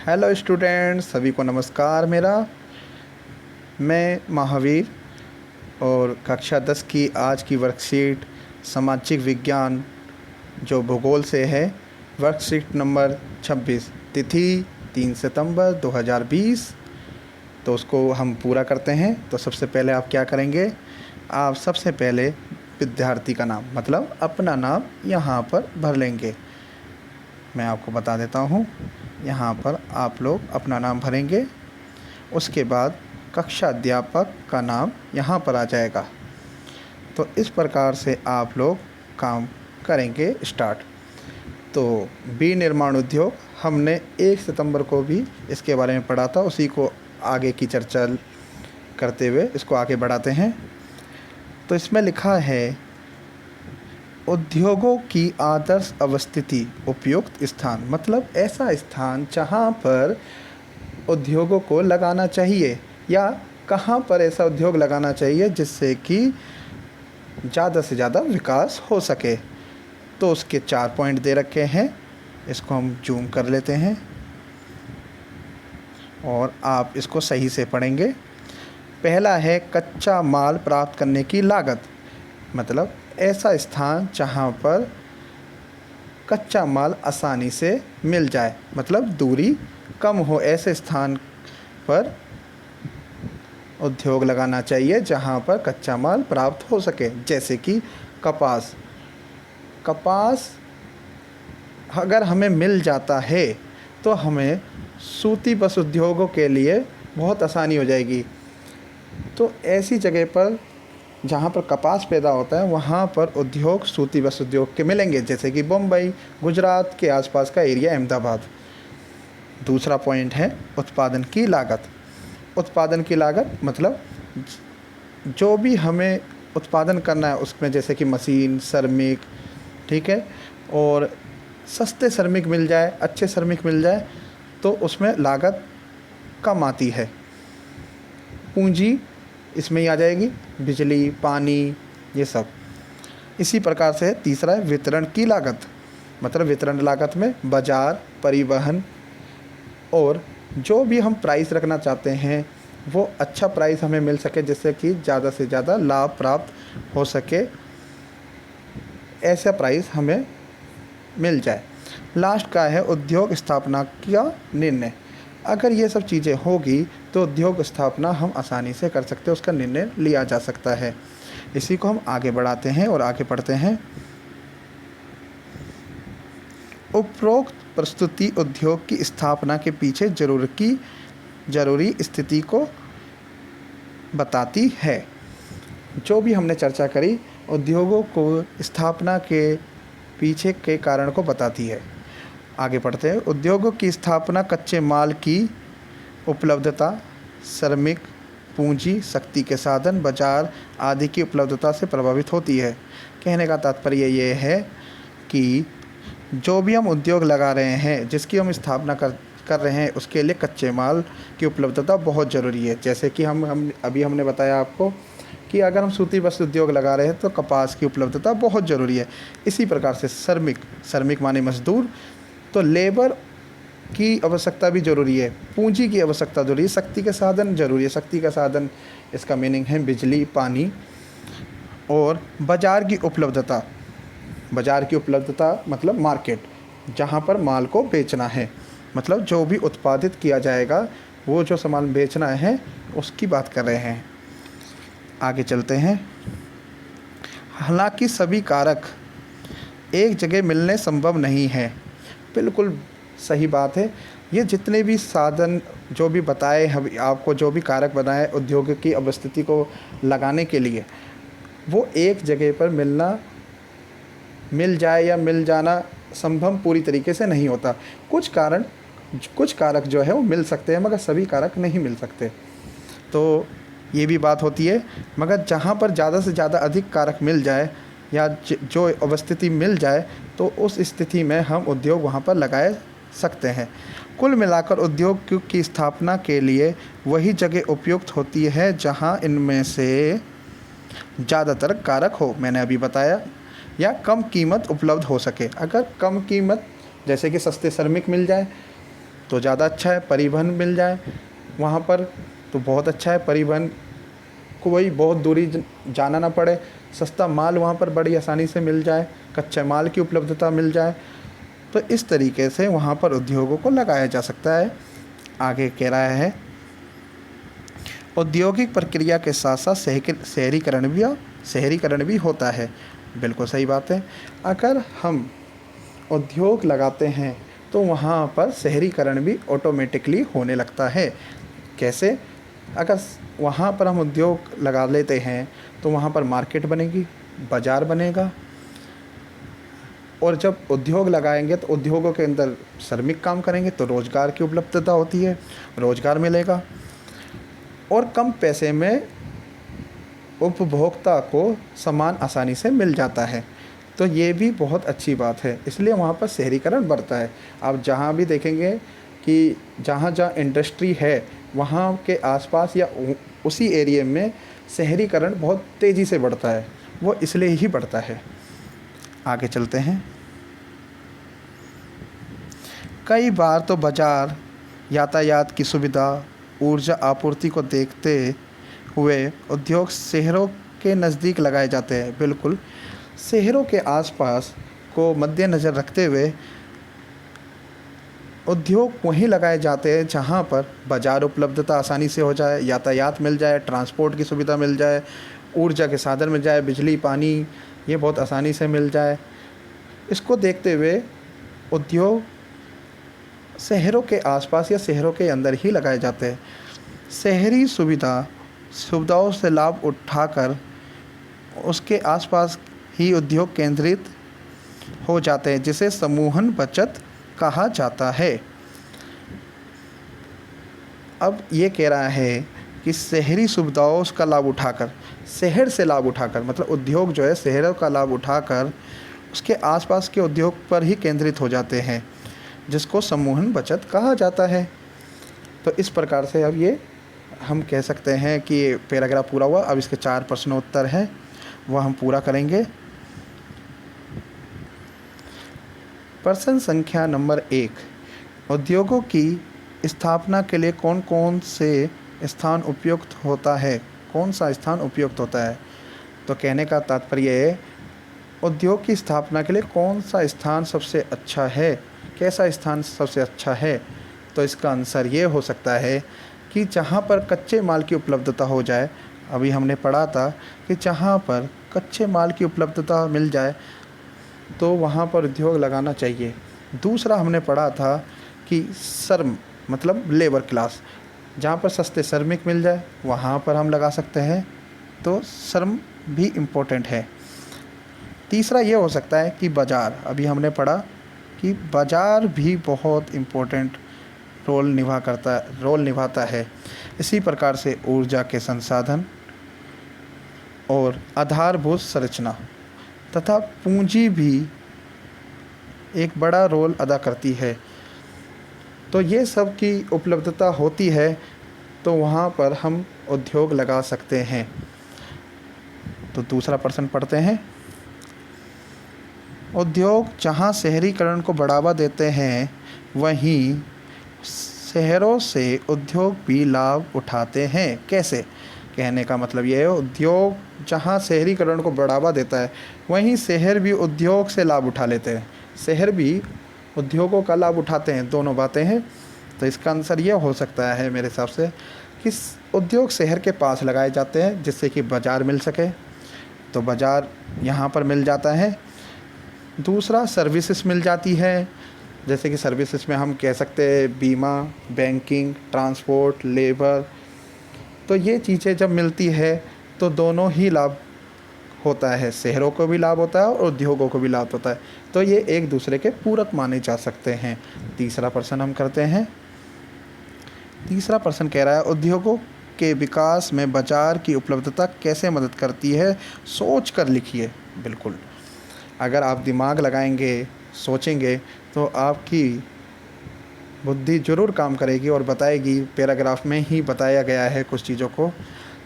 Hello students, सभी को नमस्कार। मैं महावीर और कक्षा 10 की आज की वर्कशीट सामाजिक विज्ञान जो भूगोल से है, वर्कशीट नंबर 26, तिथि 3 सितंबर 2020। तो उसको हम पूरा करते हैं। तो सबसे पहले आप क्या करेंगे, आप सबसे पहले विद्यार्थी का नाम मतलब अपना नाम यहाँ पर भर लेंगे। मैं आपको बता देता हूँ, यहाँ पर आप लोग अपना नाम भरेंगे। उसके बाद कक्षा अध्यापक का नाम यहाँ पर आ जाएगा। तो इस प्रकार से आप लोग काम करेंगे स्टार्ट। तो बी निर्माण उद्योग हमने 1 सितंबर को भी इसके बारे में पढ़ा था, उसी को आगे की चर्चा करते हुए इसको आगे बढ़ाते हैं। तो इसमें लिखा है, उद्योगों की आदर्श अवस्थिति उपयुक्त स्थान मतलब ऐसा स्थान जहाँ पर उद्योगों को लगाना चाहिए या कहाँ पर ऐसा उद्योग लगाना चाहिए जिससे कि ज़्यादा से ज़्यादा विकास हो सके। तो उसके 4 पॉइंट दे रखे हैं, इसको हम जूम कर लेते हैं और आप इसको सही से पढ़ेंगे। पहला है कच्चा माल प्राप्त करने की लागत, मतलब ऐसा स्थान जहाँ पर कच्चा माल आसानी से मिल जाए, मतलब दूरी कम हो, ऐसे स्थान पर उद्योग लगाना चाहिए जहाँ पर कच्चा माल प्राप्त हो सके। जैसे कि कपास अगर हमें मिल जाता है तो हमें सूती वस्त्र उद्योगों के लिए बहुत आसानी हो जाएगी। तो ऐसी जगह पर जहाँ पर कपास पैदा होता है वहाँ पर उद्योग सूती वस्त्र उद्योग के मिलेंगे, जैसे कि बम्बई, गुजरात के आसपास का एरिया, अहमदाबाद। दूसरा पॉइंट है उत्पादन की लागत। उत्पादन की लागत मतलब जो भी हमें उत्पादन करना है उसमें, जैसे कि मशीन, श्रमिक, ठीक है, और सस्ते श्रमिक मिल जाए, अच्छे श्रमिक मिल जाए तो उसमें लागत कम आती है। पूंजी इसमें ही आ जाएगी, बिजली, पानी, ये सब। इसी प्रकार से तीसरा है वितरण की लागत, मतलब वितरण लागत में बाज़ार, परिवहन और जो भी हम प्राइस रखना चाहते हैं वो अच्छा प्राइस हमें मिल सके, जिससे कि ज़्यादा से ज़्यादा लाभ प्राप्त हो सके, ऐसा प्राइस हमें मिल जाए। लास्ट का है उद्योग स्थापना का निर्णय। अगर ये सब चीज़ें होगी तो उद्योग स्थापना हम आसानी से कर सकते हैं, उसका निर्णय लिया जा सकता है। इसी को हम आगे बढ़ाते हैं और आगे पढ़ते हैं। उपरोक्त प्रस्तुति उद्योग की स्थापना के पीछे जरूरी स्थिति को बताती है। जो भी हमने चर्चा करी उद्योगों को स्थापना के पीछे के कारण को बताती है। आगे पढ़ते हैं। उद्योगों की स्थापना कच्चे माल की उपलब्धता, श्रमिक, पूंजी, शक्ति के साधन, बाजार आदि की उपलब्धता से प्रभावित होती है। कहने का तात्पर्य ये है कि जो भी हम उद्योग लगा रहे हैं, जिसकी हम स्थापना कर रहे हैं, उसके लिए कच्चे माल की उपलब्धता बहुत ज़रूरी है। जैसे कि हमने बताया आपको कि अगर हम सूती वस्त्र उद्योग लगा रहे हैं तो कपास की उपलब्धता बहुत ज़रूरी है। इसी प्रकार से श्रमिक माने मजदूर, तो लेबर की आवश्यकता भी ज़रूरी है, पूंजी की आवश्यकता ज़रूरी है, शक्ति के साधन ज़रूरी है। शक्ति का साधन इसका मीनिंग है बिजली, पानी, और बाज़ार की उपलब्धता। बाज़ार की उपलब्धता मतलब मार्केट, जहाँ पर माल को बेचना है, मतलब जो भी उत्पादित किया जाएगा, वो जो सामान बेचना है उसकी बात कर रहे हैं। आगे चलते हैं। हालांकि सभी कारक एक जगह मिलने संभव नहीं है। बिल्कुल सही बात है। ये जितने भी साधन जो भी बताए हम आपको, जो भी कारक बनाए उद्योग की अवस्थिति को लगाने के लिए, वो एक जगह पर मिल जाए या मिल जाना संभव पूरी तरीके से नहीं होता। कुछ कारक जो है वो मिल सकते हैं, मगर सभी कारक नहीं मिल सकते। तो ये भी बात होती है। मगर जहाँ पर ज़्यादा से ज़्यादा अधिक कारक मिल जाए या जो अवस्थिति मिल जाए तो उस स्थिति में हम उद्योग वहाँ पर लगाए सकते हैं। कुल मिलाकर उद्योग की स्थापना के लिए वही जगह उपयुक्त होती है जहाँ इनमें से ज़्यादातर कारक हो, मैंने अभी बताया, या कम कीमत उपलब्ध हो सके। अगर कम कीमत, जैसे कि सस्ते श्रमिक मिल जाए, तो ज़्यादा अच्छा है। परिवहन मिल जाए वहाँ पर तो बहुत अच्छा है, परिवहन कोई बहुत दूरी जाना ना पड़े, सस्ता माल वहाँ पर बड़ी आसानी से मिल जाए, कच्चे माल की उपलब्धता मिल जाए, तो इस तरीके से वहाँ पर उद्योगों को लगाया जा सकता है। आगे कह रहा है औद्योगिक प्रक्रिया के साथ साथ शहरीकरण भी होता है। बिल्कुल सही बात है। अगर हम उद्योग लगाते हैं तो वहाँ पर शहरीकरण भी ऑटोमेटिकली होने लगता है। कैसे? अगर वहाँ पर हम उद्योग लगा लेते हैं तो वहाँ पर मार्केट बनेगी, बाज़ार बनेगा, और जब उद्योग लगाएंगे तो उद्योगों के अंदर श्रमिक काम करेंगे तो रोज़गार की उपलब्धता होती है, रोज़गार मिलेगा और कम पैसे में उपभोक्ता को सामान आसानी से मिल जाता है। तो ये भी बहुत अच्छी बात है, इसलिए वहाँ पर शहरीकरण बढ़ता है। आप जहाँ भी देखेंगे कि जहाँ जहाँ इंडस्ट्री है वहाँ के आसपास या उसी एरिया में शहरीकरण बहुत तेज़ी से बढ़ता है, वो इसलिए ही बढ़ता है। आगे चलते हैं। कई बार तो बाज़ार, यातायात की सुविधा, ऊर्जा आपूर्ति को देखते हुए उद्योग शहरों के नज़दीक लगाए जाते हैं। बिल्कुल, शहरों के आसपास को मद्देनज़र रखते हुए उद्योग वहीं लगाए जाते हैं जहाँ पर बाज़ार उपलब्धता आसानी से हो जाए, यातायात मिल जाए, ट्रांसपोर्ट की सुविधा मिल जाए, ऊर्जा के साधन मिल जाए, बिजली पानी ये बहुत आसानी से मिल जाए। इसको देखते हुए उद्योग शहरों के आसपास या शहरों के अंदर ही लगाए जाते हैं। शहरी सुविधाओं से लाभ उठाकर उसके आसपास ही उद्योग केंद्रित हो जाते हैं, जिसे समूहन बचत कहा जाता है। अब ये कह रहा है कि शहरी सुविधाओं का लाभ उठाकर, शहर से लाभ उठाकर, मतलब उद्योग जो है शहरों का लाभ उठाकर उसके आसपास के उद्योग पर ही केंद्रित हो जाते हैं, जिसको समूहन बचत कहा जाता है। तो इस प्रकार से अब ये हम कह सकते हैं कि पैराग्राफ पूरा हुआ। अब इसके 4 प्रश्नोत्तर हैं, वह हम पूरा करेंगे। प्रश्न संख्या नंबर 1, उद्योगों की स्थापना के लिए कौन कौन से स्थान उपयुक्त होता है? कौन सा स्थान उपयुक्त होता है? तो कहने का तात्पर्य है उद्योग की स्थापना के लिए कौन सा स्थान सबसे अच्छा है, कैसा स्थान सबसे अच्छा है? तो इसका आंसर ये हो सकता है कि जहाँ पर कच्चे माल की उपलब्धता हो जाए। अभी हमने पढ़ा था कि जहाँ पर कच्चे माल की उपलब्धता मिल जाए तो वहाँ पर उद्योग लगाना चाहिए। दूसरा हमने पढ़ा था कि श्रम मतलब लेबर क्लास, जहाँ पर सस्ते श्रमिक मिल जाए वहाँ पर हम लगा सकते हैं, तो श्रम भी इम्पोर्टेंट है। तीसरा ये हो सकता है कि बाज़ार, अभी हमने पढ़ा कि बाज़ार भी बहुत इम्पोर्टेंट रोल निभाता है। इसी प्रकार से ऊर्जा के संसाधन और आधारभूत संरचना तथा पूंजी भी एक बड़ा रोल अदा करती है। तो ये सब की उपलब्धता होती है तो वहाँ पर हम उद्योग लगा सकते हैं। तो दूसरा प्रश्न पढ़ते हैं। उद्योग जहाँ शहरीकरण को बढ़ावा देते हैं वहीं शहरों से उद्योग भी लाभ उठाते हैं। कैसे? कहने का मतलब ये है उद्योग जहाँ शहरीकरण को बढ़ावा देता है वहीं शहर भी उद्योग से लाभ उठा लेते हैं, शहर भी उद्योगों का लाभ उठाते हैं, दोनों बातें हैं। तो इसका आंसर ये हो सकता है मेरे हिसाब से कि उद्योग शहर के पास लगाए जाते हैं जिससे कि बाज़ार मिल सके, तो बाज़ार यहाँ पर मिल जाता है। दूसरा सर्विसेज मिल जाती है, जैसे कि सर्विसेज में हम कह सकते हैं बीमा, बैंकिंग, ट्रांसपोर्ट, लेबर। तो ये चीज़ें जब मिलती है तो दोनों ही लाभ होता है, शहरों को भी लाभ होता है और उद्योगों को भी लाभ होता है। तो ये एक दूसरे के पूरक माने जा सकते हैं। तीसरा प्रश्न हम करते हैं। तीसरा प्रश्न कह रहा है उद्योगों के विकास में बाज़ार की उपलब्धता कैसे मदद करती है? सोच कर लिखिए। बिल्कुल, अगर आप दिमाग लगाएंगे, सोचेंगे तो आपकी बुद्धि ज़रूर काम करेगी और बताएगी। पैराग्राफ में ही बताया गया है कुछ चीज़ों को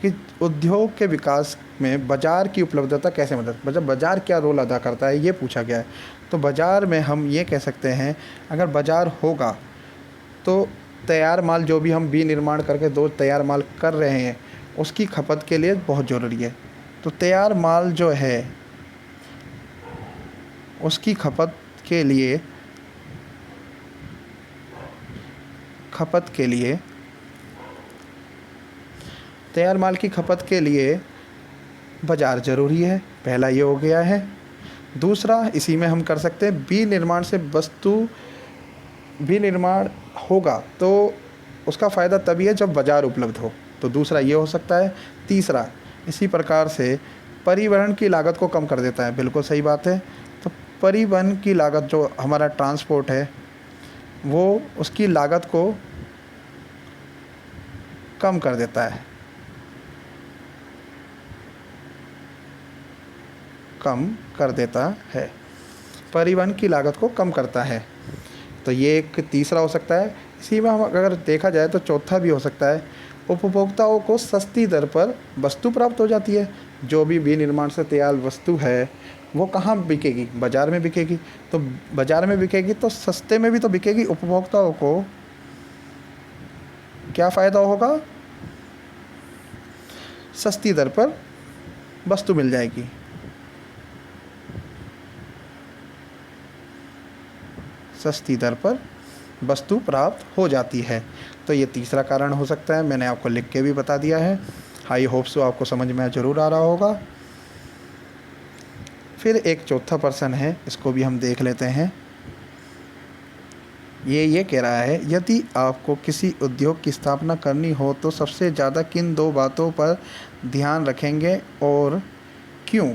कि उद्योग के विकास में बाज़ार की उपलब्धता कैसे मतलब बाज़ार क्या रोल अदा करता है, ये पूछा गया है। तो बाज़ार में हम ये कह सकते हैं अगर बाज़ार होगा तो तैयार माल जो भी हम विनिर्माण करके दो तैयार माल कर रहे हैं उसकी खपत के लिए बहुत ज़रूरी है। तो तैयार माल जो है उसकी खपत के लिए तैयार माल की खपत के लिए बाज़ार ज़रूरी है, पहला ये हो गया है। दूसरा इसी में हम कर सकते हैं, विनिर्माण से वस्तु विनिर्माण होगा तो उसका फ़ायदा तभी है जब बाज़ार उपलब्ध हो, तो दूसरा ये हो सकता है। तीसरा इसी प्रकार से परिवहन की लागत को कम कर देता है, बिल्कुल सही बात है। तो परिवहन की लागत जो हमारा ट्रांसपोर्ट है वो उसकी लागत को कम कर देता है, परिवहन की लागत को कम करता है। तो ये एक तीसरा हो सकता है। इसी में हम अगर देखा जाए तो चौथा भी हो सकता है, उपभोक्ताओं को सस्ती दर पर वस्तु प्राप्त हो जाती है। जो भी विनिर्माण से तैयार वस्तु है वो कहाँ बिकेगी? बाज़ार में बिकेगी। तो बाज़ार में बिकेगी तो सस्ते में भी तो बिकेगी। उपभोक्ताओं को क्या फ़ायदा होगा? सस्ती दर पर वस्तु मिल जाएगी। सस्ती दर पर वस्तु प्राप्त हो जाती है। तो ये तीसरा कारण हो सकता है, मैंने आपको लिख के भी बता दिया है। आई होप सो आपको समझ में ज़रूर आ रहा होगा। फिर एक चौथा प्रश्न है, इसको भी हम देख लेते हैं। ये कह रहा है, यदि आपको किसी उद्योग की स्थापना करनी हो तो सबसे ज़्यादा किन दो बातों पर ध्यान रखेंगे और क्यों?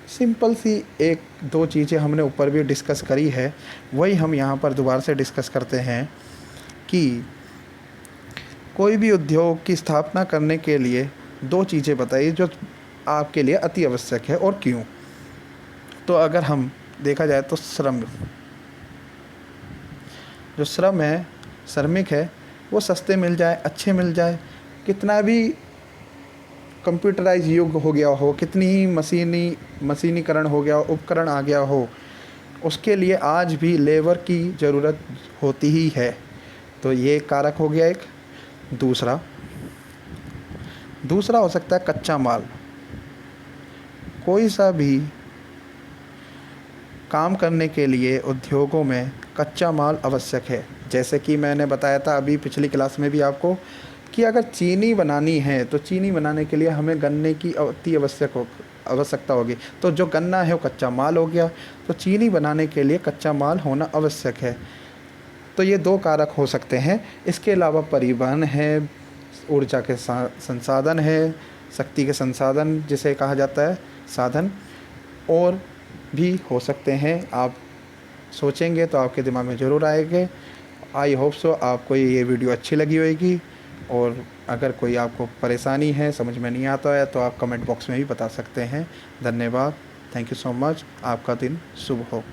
सिंपल सी एक दो चीज़ें हमने ऊपर भी डिस्कस करी है, वही हम यहाँ पर दोबारा से डिस्कस करते हैं कि कोई भी उद्योग की स्थापना करने के लिए दो चीज़ें बताइए जो आपके लिए अति आवश्यक है और क्यों। तो अगर हम देखा जाए तो जो श्रम है, श्रमिक है, वो सस्ते मिल जाए, अच्छे मिल जाए। कितना भी कंप्यूटराइज युग हो गया हो, कितनी ही मशीनीकरण हो गया हो, उपकरण आ गया हो, उसके लिए आज भी लेबर की ज़रूरत होती ही है। तो ये कारक हो गया एक। दूसरा हो सकता है कच्चा माल। कोई सा भी काम करने के लिए उद्योगों में कच्चा माल आवश्यक है। जैसे कि मैंने बताया था अभी पिछली क्लास में भी आपको कि अगर चीनी बनानी है तो चीनी बनाने के लिए हमें गन्ने की अति आवश्यकता होगी। तो जो गन्ना है वो कच्चा माल हो गया, तो चीनी बनाने के लिए कच्चा माल होना आवश्यक है। तो ये दो कारक हो सकते हैं। इसके अलावा परिवहन है, ऊर्जा के संसाधन है, शक्ति के संसाधन जिसे कहा जाता है साधन, और भी हो सकते हैं। आप सोचेंगे तो आपके दिमाग में ज़रूर आएंगे। आई होप सो आपको ये वीडियो अच्छी लगी होगी, और अगर कोई आपको परेशानी है, समझ में नहीं आता है, तो आप कमेंट बॉक्स में भी बता सकते हैं। धन्यवाद। Thank you so much. आपका दिन शुभ हो।